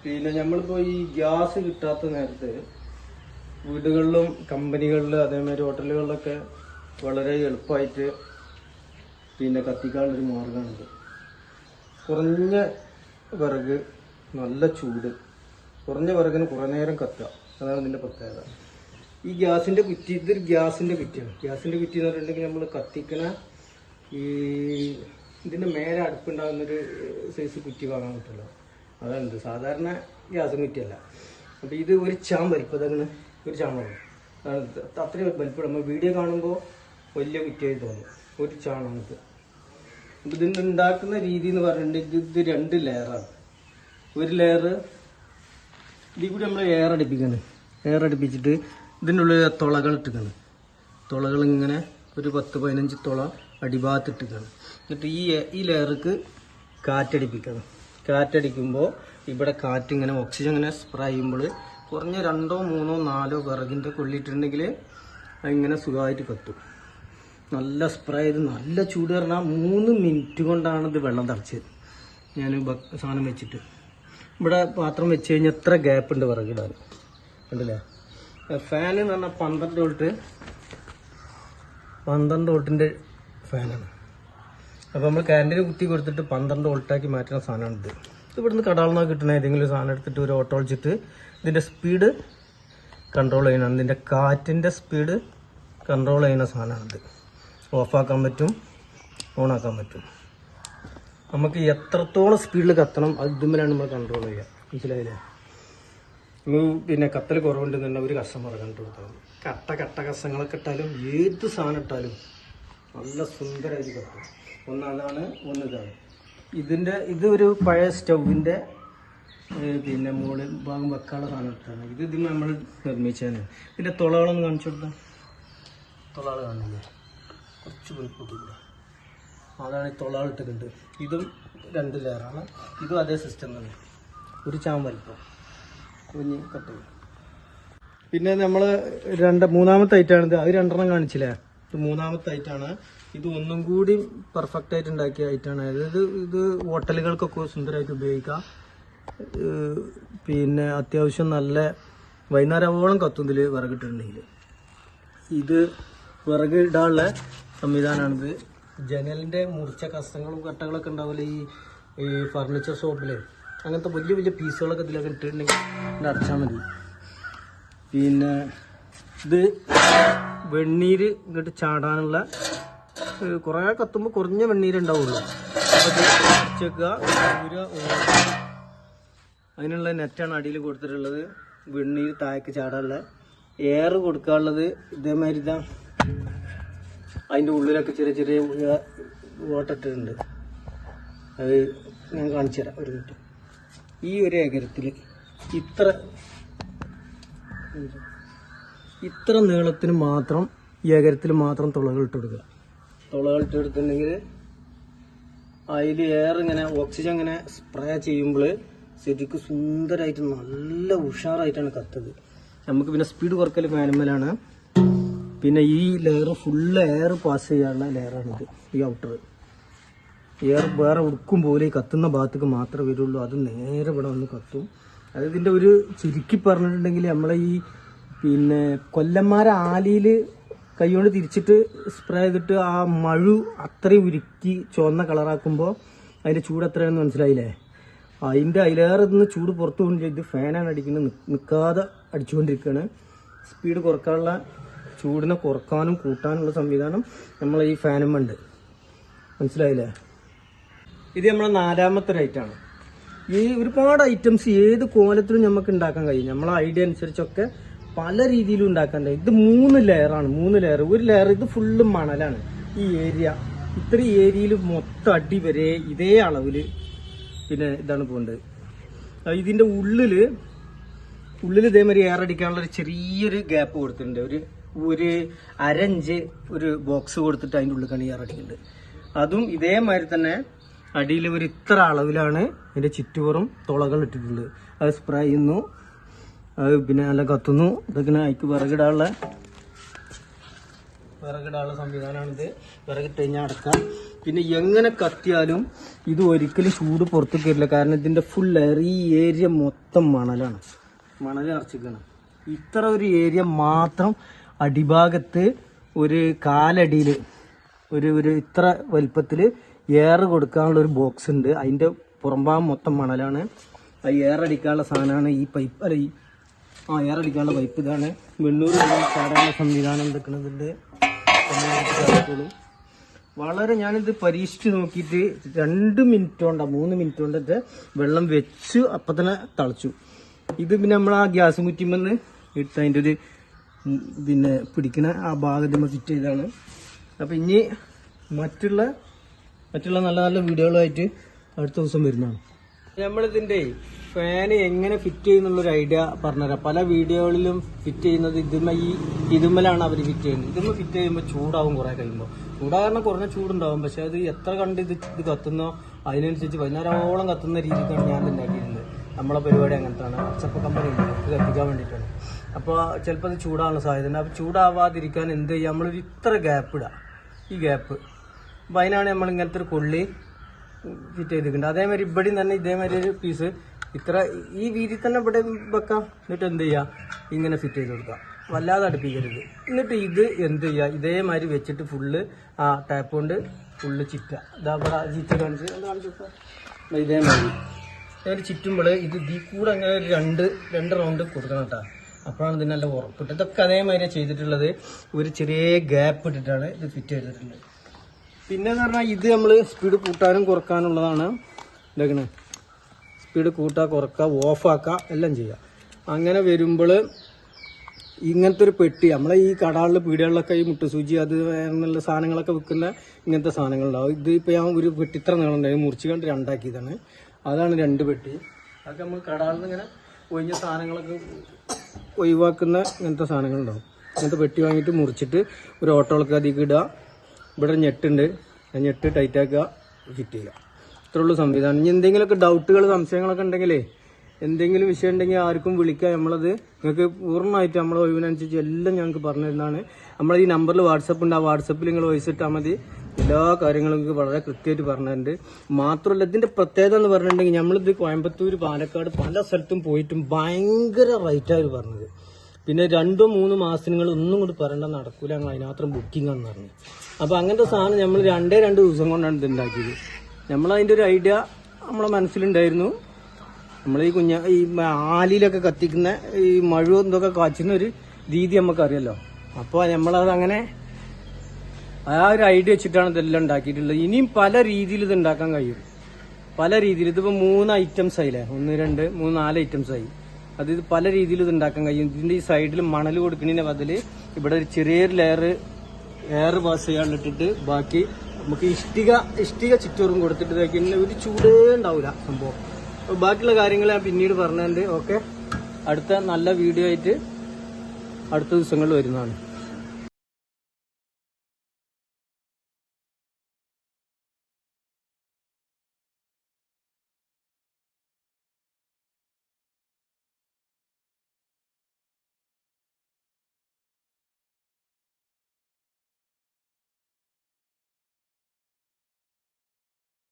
പിന്നെ നമ്മളിപ്പോ ഈ ഗ്യാസ് കിട്ടാത്ത നേരത്ത് വീടുകളിലും കമ്പനികളിലും അതേമാതിരി ഹോട്ടലുകളിലൊക്കെ വളരെ എളുപ്പമായിട്ട് പിന്നെ കത്തിക്കാനുള്ളൊരു മാർഗമാണിത്. കുറഞ്ഞ വിറക്, നല്ല ചൂട്, കുറഞ്ഞ വിറകിന് കുറേ നേരം കത്തുക, അതാണ് ഇതിൻ്റെ പ്രത്യേകത. ഈ ഗ്യാസിൻ്റെ കുറ്റി, ഇതൊരു ഗ്യാസിൻ്റെ കുറ്റിയാണ്. ഗ്യാസിൻ്റെ കുറ്റി എന്ന് പറഞ്ഞിട്ടുണ്ടെങ്കിൽ നമ്മൾ കത്തിക്കണ ഈ ഇതിൻ്റെ മേലെ അടുപ്പുണ്ടാകുന്നൊരു സൈസ് കുറ്റി വാങ്ങാൻ പറ്റുള്ളൂ. അതാണ് സാധാരണ ഗ്യാസ് കുറ്റിയല്ല. അപ്പോൾ ഇത് ഒരു ചാം വലിപ്പം, അതങ്ങനെ ഒരു ചാമാണ്. അത്രയും വലിപ്പം നമ്മൾ വീഡിയോ കാണുമ്പോൾ വലിയ കുറ്റിയായി തോന്നും. ഒരു ചാണാണിത്. അപ്പോൾ ഇതിൻ്റെ ഉണ്ടാക്കുന്ന രീതി എന്ന് പറഞ്ഞിട്ടുണ്ടെങ്കിൽ ഇത് 2 ലെയറാണ്. ഒരു ലെയർ ഇതിൽ കൂടി നമ്മൾ എയർ അടിപ്പിക്കണം. എയർ അടിപ്പിച്ചിട്ട് ഇതിൻ്റെ ഉള്ളിൽ തുളകൾ ഇട്ടിക്കണം. തുളകൾ ഇങ്ങനെ ഒരു 10-15 തുള അടിഭാഗത്തിട്ടിക്കണം. എന്നിട്ട് ഈ ലെയർക്ക് കാറ്റടിപ്പിക്കണം. കാറ്റടിക്കുമ്പോൾ ഇവിടെ കാറ്റിങ്ങനെ ഓക്സിജൻ ഇങ്ങനെ സ്പ്രേ ചെയ്യുമ്പോൾ കുറഞ്ഞ 2, 3, 4 വിറകിൻ്റെ കൊള്ളിയിട്ടുണ്ടെങ്കിൽ അതിങ്ങനെ സുഖമായിട്ട് കത്തും. നല്ല സ്പ്രേ ചെയ്ത് നല്ല ചൂട് പറഞ്ഞാൽ 3 മിനിറ്റ് കൊണ്ടാണ് ഇത് വെള്ളം തിളച്ചത്. ഞാൻ സാധനം വെച്ചിട്ട് ഇവിടെ പാത്രം വെച്ച് കഴിഞ്ഞാൽ എത്ര ഗ്യാപ്പ് ഉണ്ട് വിറകിടാൻ, കണ്ടില്ലേ? ഫാൻ എന്ന് പറഞ്ഞാൽ 12 വോൾട്ടിൻ്റെ ഫാനാണ്. അപ്പോൾ നമ്മൾ കറണ്ടിന് കുത്തി കൊടുത്തിട്ട് 12 വോൾട്ടാക്കി മാറ്റുന്ന സാധനമാണിത്. ഇവിടുന്ന് കടകളിൽ നിന്ന് കിട്ടുന്ന ഏതെങ്കിലും സാധനം എടുത്തിട്ട് ഒരു ഓട്ടോ വെച്ചിട്ട് ഇതിൻ്റെ സ്പീഡ് കൺട്രോൾ ചെയ്യണം. ഇതിൻ്റെ കാറ്റിൻ്റെ സ്പീഡ് കൺട്രോൾ ചെയ്യുന്ന സാധനമാണിത്. ഓഫാക്കാൻ പറ്റും, ഓണാക്കാൻ പറ്റും. നമുക്ക് എത്രത്തോളം സ്പീഡിൽ കത്തണം അത് ഇതുമ്മലാണ് നമ്മൾ കൺട്രോൾ ചെയ്യുക. മനസ്സിലായില്ലേ? പിന്നെ കത്തൽ കുറവുണ്ടെന്നുണ്ടെങ്കിൽ ഒരു കസ്റ്റമർ കണ്ടു കൊടുത്താൽ മതി. കട്ട കസങ്ങളൊക്കെ ഇട്ടാലും ഏത് സാധനം ഇട്ടാലും നല്ല സുന്ദരമായിട്ട് കത്തും. ഒന്നതാണ്, ഒന്നിതാണ്. ഇത് ഒരു പഴയ സ്റ്റൗവിൻ്റെ പിന്നെ മുകളിൽ ഭാഗം വെക്കാനുള്ള സാധനം ഇട്ടാണ്. ഇത് നമ്മൾ നിർമ്മിച്ചതാണ്. ഇതിൻ്റെ തുളകളൊന്ന് കാണിച്ചു കൊടുത്താൽ തുളകൾ കാണില്ലേ? കുറച്ച് വലിപ്പത്തില്ല. അതാണ് ഈ തുളകൾ ഇട്ടിട്ടുണ്ട്. ഇതും 2 ലെയറാണ്. ഇതും അതേ സിസ്റ്റം തന്നെ, ഒരു ചാം വലിപ്പം കുഞ്ഞ് കട്ട്. പിന്നെ നമ്മൾ മൂന്നാമത്തെ ഐറ്റാണിത്. അത് 2 കാണിച്ചില്ലേ? ഇത് 3ാമത്തെ ഐറ്റാണ്. ഇത് ഒന്നും കൂടി പെർഫെക്റ്റ് ആയിട്ട് ഉണ്ടാക്കിയ ഐറ്റാണ്. അതായത് ഇത് ഹോട്ടലുകൾക്കൊക്കെ സുന്ദരമായിട്ട് ഉപയോഗിക്കാം. പിന്നെ അത്യാവശ്യം നല്ല വൈകുന്നേരമോളം കത്തുന്നതിൽ വിറകിട്ടുണ്ടെങ്കിൽ ഇത് വിറക് ഇടാനുള്ള സംവിധാനമാണിത്. ജനലിൻ്റെ മുറിച്ച കഷ്ണങ്ങളും കട്ടകളൊക്കെ ഉണ്ടാവില്ല ഈ ഫർണിച്ചർ ഷോപ്പിൽ, അങ്ങനത്തെ വലിയ വലിയ പീസുകളൊക്കെ ഇതിലൊക്കെ ഇട്ടിട്ടുണ്ടെങ്കിൽ ഇത് അടച്ചാൽ മതി. പിന്നെ ഇത് വെണ്ണീര് ഇങ്ങോട്ട് ചാടാനുള്ള, കുറേ കത്തുമ്പോൾ കുറഞ്ഞ വെണ്ണീരുണ്ടാവുള്ളൂ. അപ്പോൾ ഇത് അടച്ചേക്കുക. അതിനുള്ള നെറ്റാണ് അടിയിൽ കൊടുത്തിട്ടുള്ളത്. വെണ്ണീര് താഴേക്ക് ചാടാനുള്ള, എയർ കൊടുക്കാനുള്ളത് ഇതേമാതിരി ഇതാ അതിൻ്റെ ഉള്ളിലൊക്കെ ചെറിയ ചെറിയ ഓട്ടിട്ടുണ്ട്. അത് ഞാൻ കാണിച്ചു തരാം, ഒരു മിനിറ്റ്. ഈ ഒരു ഏകരത്തിൽ ഇത്ര നീളത്തിന് മാത്രം, ഈ ഏകരത്തിൽ മാത്രം തുളകൾ ഇട്ട് കൊടുക്കുക. തുളകൾ ഇട്ട് കൊടുത്തിട്ടുണ്ടെങ്കിൽ അതിൽ എയർ ഇങ്ങനെ ഓക്സിജൻ ഇങ്ങനെ സ്പ്രേ ചെയ്യുമ്പോൾ ശരിക്കും സുന്ദരമായിട്ട് നല്ല ഉഷാറായിട്ടാണ് കത്തത്. നമുക്ക് പിന്നെ സ്പീഡ് കുറക്കൽ മാനുവലാണ്. പിന്നെ ഈ ലെയർ ഫുള്ള് എയർ പാസ് ചെയ്യാനുള്ള ലെയറാണിത്. ഈ ഔട്ടർ എയർ വേറെ ഉടുക്കും പോലെ ഈ കത്തുന്ന ഭാഗത്തേക്ക് മാത്രമേ വരുള്ളൂ. അത് നേരെ ഇവിടെ വന്ന് കത്തും. അത് ഇതിൻ്റെ ഒരു ചുരുക്കി പറഞ്ഞിട്ടുണ്ടെങ്കിൽ നമ്മളെ ഈ പിന്നെ കൊല്ലന്മാരെ ആലിയിൽ കൈകൊണ്ട് തിരിച്ചിട്ട് സ്പ്രേ ചെയ്തിട്ട് ആ മഴു അത്രയും ഉരുക്കി ചുവന്ന കളറാക്കുമ്പോൾ അതിൻ്റെ ചൂട് എത്രയാണെന്ന് മനസ്സിലായില്ലേ? അതിൻ്റെ അതിലേറെ നിന്ന് ചൂട് പുറത്തു കൊണ്ട് ഇത് ഫാനാണ് അടിക്കുന്നത്, നിൽക്കാതെ അടിച്ചുകൊണ്ടിരിക്കുകയാണ്. സ്പീഡ് കുറക്കാനുള്ള, ചൂടിനെ കുറക്കാനും കൂട്ടാനുള്ള സംവിധാനം നമ്മളെ ഈ ഫാനും ഉണ്ട്. മനസ്സിലായില്ലേ? ഇത് നമ്മളെ 4ാമത്തെ ഐറ്റാണ്. ഈ ഒരുപാട് ഐറ്റംസ് ഏത് കോലത്തിലും നമുക്ക് ഉണ്ടാക്കാൻ കഴിയും. നമ്മളെ ഐഡിയ അനുസരിച്ചൊക്കെ പല രീതിയിലും ഉണ്ടാക്കാൻ കഴിയും. ഇത് 3 ലെയറാണ്. 3 ലെയർ. ഒരു ലെയർ ഇത് ഫുള്ള് മണലാണ്. ഈ ഏരിയ ഇത്രയും ഏരിയയിൽ മൊത്തം അടി വരെ ഇതേ അളവിൽ പിന്നെ ഇതാണ് പോകേണ്ടത്. ഇതിൻ്റെ ഉള്ളിൽ ഇതേമാതിരി എയർ അടിക്കാനുള്ള ഒരു ചെറിയൊരു ഗ്യാപ്പ് കൊടുത്തിട്ടുണ്ട്. ഒരു 1/2 ഇഞ്ച് ഒരു ബോക്സ് കൊടുത്തിട്ട് അതിൻ്റെ ഉള്ളിൽ എയർ അടിക്കുന്നുണ്ട്. അതും ഇതേമാതിരി തന്നെ അടിയിൽ ഒരു ഇത്ര അളവിലാണ് അതിൻ്റെ ചുറ്റുപുറം തുളകൾ ഇട്ടിട്ടുണ്ട്. അത് സ്പ്രേ ചെയ്യുന്നു, അത് പിന്നെ നല്ല കത്തുന്നു. ഇതൊക്കെ അതിക്ക് വിറകിടാനുള്ള വിറകിടാനുള്ള സംവിധാനമാണിത്. വിറകിട്ട് കഴിഞ്ഞാൽ അടക്കാം. പിന്നെ എങ്ങനെ കത്തിയാലും ഇത് ഒരിക്കലും ചൂട് പുറത്തു കയറില്ല. കാരണം ഇതിന്റെ ഫുൾ എയർ, ഈ ഏരിയ മൊത്തം മണലാണ്, മണൽ നിറച്ചിക്കണം. ഇത്ര ഒരു ഏരിയ മാത്രം അടിഭാഗത്ത് ഒരു കാലടിയിൽ ഒരു ഇത്ര വലുപ്പത്തിൽ എയർ കൊടുക്കാനുള്ള ഒരു ബോക്സ് ഉണ്ട്. അതിന്റെ പുറംഭാഗം മൊത്തം മണലാണ്. ആ എയർ അടിക്കാനുള്ള സാധനമാണ് ഈ പൈപ്പ്. അല്ല, എയർ അടിക്കാനുള്ള പൈപ്പ് ഇതാണ്. വെണ്ണൂർ ചാടാനുള്ള സംവിധാനം എടുക്കുന്നതിൻ്റെ വളരെ ഞാനിത് പരീക്ഷിച്ച് നോക്കിയിട്ട് 2 മിനിറ്റ് കൊണ്ടാ 3 മിനിറ്റ് കൊണ്ടിട്ട് വെള്ളം വെച്ച് അപ്പം തന്നെ തളിച്ചു. ഇത് പിന്നെ നമ്മൾ ആ ഗ്യാസ് കുറ്റിമെന്ന് ഇട്ട് അതിൻ്റെ ഒരു പിന്നെ പിടിക്കണ ആ ഭാഗത്ത് ഫിറ്റ് ചെയ്താണ്. അപ്പം ഇനി മറ്റുള്ള നല്ല നല്ല വീഡിയോകളുമായിട്ട് അടുത്ത ദിവസം വരുന്നതാണ്. നമ്മളിതിൻ്റെ ഫാന് എങ്ങനെ ഫിറ്റ് ചെയ്യുന്നുള്ളൊരു ഐഡിയ പറഞ്ഞുതരാം. പല വീഡിയോകളിലും ഫിറ്റ് ചെയ്യുന്നത് ഇതുമ്മലാണ് അവർ ഫിറ്റ് ചെയ്യുന്നത്. ഇതുമ്മ ഫിറ്റ് ചെയ്യുമ്പോൾ ചൂടാവും. കുറേ കഴിയുമ്പോൾ ചൂടാകാരണം കുറഞ്ഞ ചൂടുണ്ടാവും. പക്ഷെ അത് എത്ര കണ്ട് ഇത് കത്തുന്നോ അതിനനുസരിച്ച് വൈകുന്നേരമോളം കത്തുന്ന രീതിക്കാണ് ഞാൻ ഉണ്ടാക്കിയിരുന്നത്. നമ്മളെ പരിപാടി അങ്ങനത്താണ്. അച്ചപ്പ കമ്പനി ഉണ്ട്, ഇത് കത്തിക്കാൻ വേണ്ടിയിട്ടാണ്. അപ്പോൾ ചിലപ്പോൾ അത് ചൂടാകാനുള്ള സാധ്യതയുണ്ട്. അപ്പോൾ ചൂടാവാതിരിക്കാൻ എന്ത് ചെയ്യുക, നമ്മളൊരു ഇത്ര ഗ്യാപ്പ് ഇടുക. ഈ ഗ്യാപ്പ് അപ്പം അതിനാണ് നമ്മൾ ഇങ്ങനത്തെ ഒരു കൊള്ളി ഫിറ്റ് ചെയ്തിട്ടുണ്ട്. അതേമാതിരി ഇവിടെയും തന്നെ ഇതേമാതിരി ഒരു പീസ് ഇത്ര ഈ വീതി തന്നെ ഇവിടെ വെക്കാം. എന്നിട്ട് എന്ത് ചെയ്യുക, ഇങ്ങനെ ഫിറ്റ് ചെയ്ത് കൊടുക്കുക. വല്ലാതെ അടുപ്പിക്കരുത്. എന്നിട്ട് ഇത് എന്ത് ചെയ്യുക, ഇതേമാതിരി വെച്ചിട്ട് ഫുള്ള് ആ ടാപ്പ് കൊണ്ട് ഫുള്ള് ചിറ്റുക. ഇതാ ഇവിടെ ചിറ്റ് കാണിച്ചു ഇതേമാതിരി ചുറ്റുമ്പോൾ ഇത് ഇതിൽ കൂടെ അങ്ങനെ ഒരു രണ്ട് റൗണ്ട് കൊടുക്കണം കേട്ടോ. അപ്പോഴാണ് ഇതിന് നല്ല ഉറപ്പിട്ട്. ഇതൊക്കെ അതേമാതിരിയാണ് ചെയ്തിട്ടുള്ളത്. ഒരു ചെറിയ ഗ്യാപ്പ് ഇട്ടിട്ടാണ് ഇത് ഫിറ്റ് ചെയ്തിട്ടുള്ളത്. പിന്നെന്ന് പറഞ്ഞാൽ ഇത് നമ്മൾ സ്പീഡ് കൂട്ടാനും കുറക്കാനുള്ളതാണ്. ഇതാക്കണേ, സ്പീഡ് കൂട്ടുക, കുറക്കുക, ഓഫാക്കുക എല്ലാം ചെയ്യുക. അങ്ങനെ വരുമ്പോൾ ഇങ്ങനത്തെ ഒരു പെട്ടി നമ്മളെ ഈ കടകളിൽ പീടികളിലൊക്കെ ഈ മുട്ടുസൂചി അത് എന്നുള്ള സാധനങ്ങളൊക്കെ വിൽക്കുന്ന ഇങ്ങനത്തെ സാധനങ്ങളുണ്ടാവും. ഇത് ഇപ്പോൾ ഞാൻ ഒരു പെട്ടി ഇത്ര നീളം ഉണ്ടായിരുന്നു, മുറിച്ച് കണ്ട് 2 ആക്കിയതാണ്. അതാണ് 2 പെട്ടി. അതൊക്കെ നമ്മൾ കടകളിൽ നിന്ന് ഇങ്ങനെ ഒഴിഞ്ഞ സാധനങ്ങളൊക്കെ ഒഴിവാക്കുന്ന ഇങ്ങനത്തെ സാധനങ്ങളുണ്ടാവും. ഇങ്ങനത്തെ പെട്ടി വാങ്ങിയിട്ട് മുറിച്ചിട്ട് ഒരു ഓട്ടോളൊക്കെ അതിലേക്ക് ഇടുക. ഇവിടെ ഞെട്ടുണ്ട്, ഞെട്ട് ടൈറ്റാക്കുക, ഫിറ്റ് ചെയ്യുക. ഇത്രയുള്ള സംവിധാനം. ഇനി എന്തെങ്കിലുമൊക്കെ ഡൗട്ടുകൾ സംശയങ്ങളൊക്കെ ഉണ്ടെങ്കിലേ, എന്തെങ്കിലും വിഷയം ഉണ്ടെങ്കിൽ ആർക്കും വിളിക്കാം. നമ്മളത് നിങ്ങൾക്ക് പൂർണ്ണമായിട്ട് നമ്മളെ ഒഴിവിനനുസരിച്ച് എല്ലാം ഞങ്ങൾക്ക് പറഞ്ഞു തരുന്നതാണ്. നമ്മൾ ഈ നമ്പറിൽ വാട്സപ്പ് ഉണ്ട്. ആ വാട്സപ്പിൽ നിങ്ങൾ വോയിസ് ഇട്ടാൽ മതി. എല്ലാ കാര്യങ്ങളും നിങ്ങൾക്ക് വളരെ കൃത്യമായിട്ട് പറഞ്ഞിട്ടുണ്ട്. മാത്രമല്ല ഇതിൻ്റെ പ്രത്യേകത എന്ന് പറഞ്ഞിട്ടുണ്ടെങ്കിൽ നമ്മളിത് കോയമ്പത്തൂർ, പാലക്കാട് പല സ്ഥലത്തും പോയിട്ടും ഭയങ്കര റേറ്റാണ് പറഞ്ഞത്. പിന്നെ 2-3 മാസങ്ങൾ ഒന്നും കൂടി പറയേണ്ട, നടക്കൂല, ഞങ്ങൾ അതിനകത്ത് ബുക്കിംഗ് ആണെന്ന് പറഞ്ഞു. അപ്പോൾ അങ്ങനത്തെ സാധനം നമ്മൾ 2 ദിവസം കൊണ്ടാണ് ഇത് ഉണ്ടാക്കിയത്. നമ്മളതിൻ്റെ ഒരു ഐഡിയ നമ്മളെ മനസ്സിലുണ്ടായിരുന്നു. നമ്മൾ ഈ ആലിയിലൊക്കെ കത്തിക്കുന്ന ഈ മഴ എന്തൊക്കെ കാച്ചുന്ന ഒരു രീതി നമുക്കറിയാലോ. അപ്പോൾ നമ്മളത് അങ്ങനെ ആ ഒരു ഐഡിയ വെച്ചിട്ടാണ് ഇതെല്ലാം ഉണ്ടാക്കിയിട്ടുള്ളത്. ഇനിയും പല രീതിയിൽ ഇത് ഉണ്ടാക്കാൻ കഴിയും. പല രീതിയിൽ. ഇതിപ്പോൾ 3 ഐറ്റംസ് ആയില്ലേ, 1, 2, 3, 4 ഐറ്റംസ് ആയി. അത് പല രീതിയിൽ ഇത് ഉണ്ടാക്കാൻ കഴിയും. ഇതിന്റെ ഈ സൈഡിൽ മണൽ കൊടുക്കുന്നതിന് ബദല് ഇവിടെ ഒരു ചെറിയൊരു എയർ പാസ് ചെയ്യാനിട്ടിട്ട് ബാക്കി നമുക്ക് ഇഷ്ടിക ചുറ്റോറും കൊടുത്തിട്ട് ഇതാക്കി ഒരു ചൂടേ ഉണ്ടാവില്ല സംഭവം. അപ്പോൾ ബാക്കിയുള്ള കാര്യങ്ങൾ ഞാൻ പിന്നീട് പറഞ്ഞുണ്ട്. ഓക്കെ, അടുത്ത നല്ല വീഡിയോ ആയിട്ട് അടുത്ത ദിവസങ്ങളിൽ വരുന്നതാണ്.